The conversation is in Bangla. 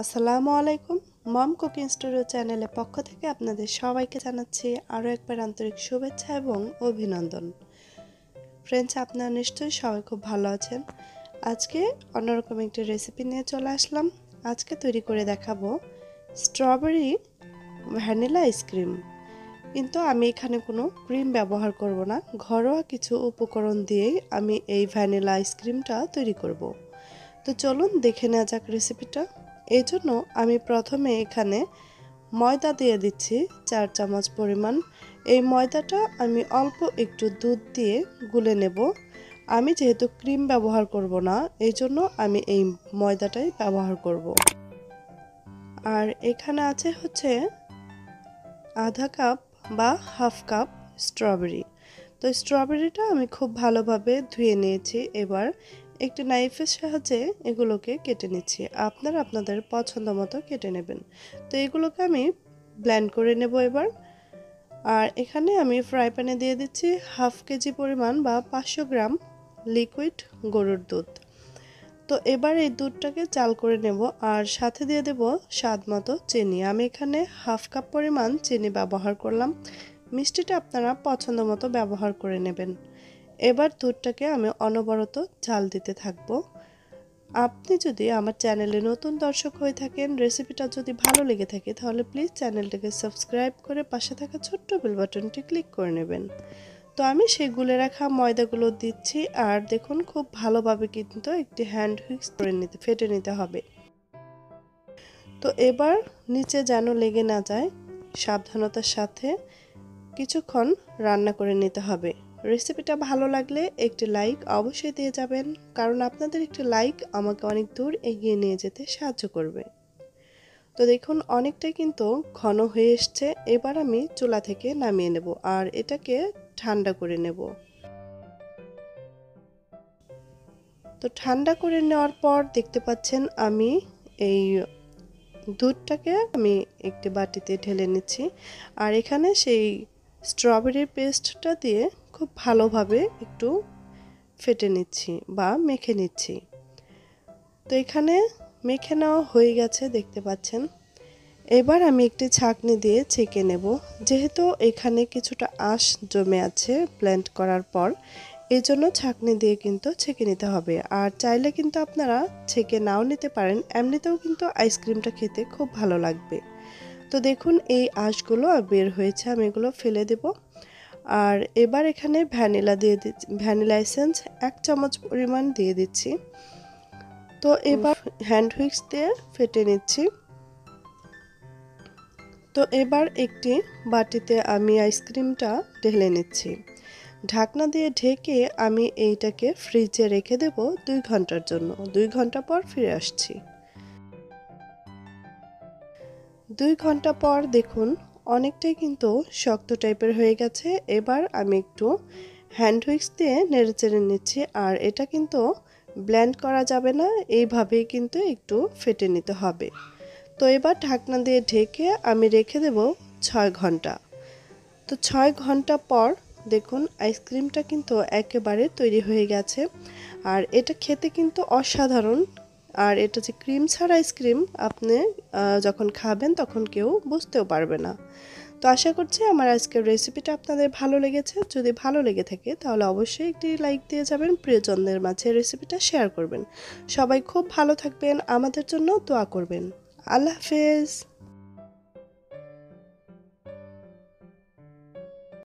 আসসালামু আলাইকুম। মম কুকিং স্টুডিও চ্যানেলের পক্ষ থেকে আপনাদের সবাইকে জানাচ্ছি আরও একবার আন্তরিক শুভেচ্ছা এবং অভিনন্দন। ফ্রেন্ডস, আপনারা নিশ্চয়ই সবাই খুব ভালো আছেন। আজকে অন্যরকম একটি রেসিপি নিয়ে চলে আসলাম। আজকে তৈরি করে দেখাবো স্ট্রবেরি ভ্যানিলা আইসক্রিম। কিন্তু আমি এখানে কোনো ক্রিম ব্যবহার করব না, ঘরোয়া কিছু উপকরণ দিয়েই আমি এই ভ্যানিলা আইসক্রিমটা তৈরি করব। তো চলুন দেখে নেওয়া যাক রেসিপিটা। এই জন্য আমি প্রথমে এখানে ময়দা দিয়ে দিচ্ছি 4 চামচ পরিমাণ। এই ময়দাটা আমি অল্প একটু দুধ দিয়ে গুলে নেব। আমি যেহেতু ক্রিম ব্যবহার করব না, এই জন্য আমি এই ময়দাটাই ব্যবহার করব। আর এখানে আছে হচ্ছে আধা কাপ বা হাফ কাপ স্ট্রবেরি। তো স্ট্রবেরিটা আমি খুব ভালোভাবে ধুয়ে নিয়েছি। এবার একটি নাইফের সাহায্যে এগুলোকে কেটে নিচ্ছি। আপনারা আপনাদের পছন্দ মতো কেটে নেবেন। তো এগুলোকে আমি ব্লেন্ড করে নেব এবার। আর এখানে আমি ফ্রাই প্যানে দিয়ে দিচ্ছি হাফ কেজি পরিমাণ বা 500 গ্রাম লিকুইড গরুর দুধ। তো এবার এই দুধটাকে চাল করে নেব আর সাথে দিয়ে দেব স্বাদ মতো চিনি। আমি এখানে হাফ কাপ পরিমাণ চিনি ব্যবহার করলাম। মিষ্টিটা আপনারা পছন্দ মতো ব্যবহার করে নেবেন। এবার দুধটাকে আমি অনবরত জাল দিতে থাকব। আপনি যদি আমার চ্যানেলে নতুন দর্শক হয়ে থাকেন, রেসিপিটা যদি ভালো লেগে থাকে, তাহলে প্লিজ চ্যানেলটাকে সাবস্ক্রাইব করে পাশে থাকা ছোট্ট বেল বাটনটি ক্লিক করে নেবেন। তো আমি সেই গুলে রাখা ময়দাগুলো দিচ্ছি আর দেখুন খুব ভালোভাবে কিন্তু একটি হ্যান্ড হুইক্স করে ফেটে নিতে হবে। তো এবার নিচে যেন লেগে না যায়, সাবধানতার সাথে কিছুক্ষণ রান্না করে নিতে হবে। রেসিপিটা ভালো লাগলে একটি লাইক অবশ্যই দিয়ে যাবেন, কারণ আপনাদের একটি লাইক আমাকে অনেক দূর এগিয়ে নিয়ে যেতে সাহায্য করবে। তো দেখুন অনেকটাই কিন্তু ঘন হয়ে এসছে। এবার আমি চুলা থেকে নামিয়ে নেব আর এটাকে ঠান্ডা করে নেব। তো ঠান্ডা করে নেওয়ার পর দেখতে পাচ্ছেন আমি এই দুধটাকে আমি একটি বাটিতে ঢেলে নিচ্ছি আর এখানে সেই স্ট্রবেরির পেস্টটা দিয়ে খুব ভালোভাবে একটু ফেটে নিচ্ছি বা মেখে নিচ্ছি। তো এখানে মেখে নেওয়া হয়ে গেছে দেখতে পাচ্ছেন। এবার আমি একটি ছাঁকনি দিয়ে ছেঁকে নেব। যেহেতু এখানে কিছুটা আঁশ জমে আছে ব্লেন্ড করার পর, এই জন্য ছাঁকনি দিয়ে কিন্তু ছেঁকে নিতে হবে। আর চাইলে কিন্তু আপনারা ছেঁকে নাও নিতে পারেন, এমনিতেও কিন্তু আইসক্রিমটা খেতে খুব ভালো লাগবে। তো দেখুন এই আঁশগুলো বের হয়েছে, আমি এগুলো ফেলে দেব। আর এবার এখানে ভ্যানিলা এসেন্স 1 চামচ পরিমাণ দিয়ে দিচ্ছি। তো এবার হ্যান্ড হুইক্স দিয়ে ফেটে নিচ্ছি। তো এবার একটি বাটিতে আমি আইসক্রিমটা ঢেলে নিচ্ছি। ঢাকনা দিয়ে ঢেকে আমি এইটাকে ফ্রিজে রেখে দেব 2 ঘন্টার জন্য। 2 ঘন্টা পর ফিরে আসছি। 2 ঘন্টা পর দেখুন অনেকটাই কিন্তু শক্ত টাইপের হয়ে গেছে। এবার আমি একটু হ্যান্ড হুইক্স দিয়ে নেড়েচেড়ে নিচ্ছি আর এটা কিন্তু ব্লেন্ড করা যাবে না, এইভাবেই কিন্তু একটু ফেটে নিতে হবে। তো এবার ঢাকনা দিয়ে ঢেকে আমি রেখে দেব 6 ঘন্টা। তো 6 ঘন্টা পর দেখুন আইসক্রিমটা কিন্তু একেবারে তৈরি হয়ে গেছে আর এটা খেতে কিন্তু অসাধারণ। আর এটা যে ক্রিম ছাড়া আইসক্রিম, আপনি যখন খাবেন তখন কেউ বুঝতেও পারবে না। তো আশা করছি আমার আজকের রেসিপিটা আপনাদের ভালো লেগেছে। যদি ভালো লেগে থাকে তাহলে অবশ্যই একটি লাইক দিয়ে যাবেন, প্রিয়জনদের মাঝে রেসিপিটা শেয়ার করবেন। সবাই খুব ভালো থাকবেন, আমাদের জন্য দোয়া করবেন। আল্লাহ হাফেজ।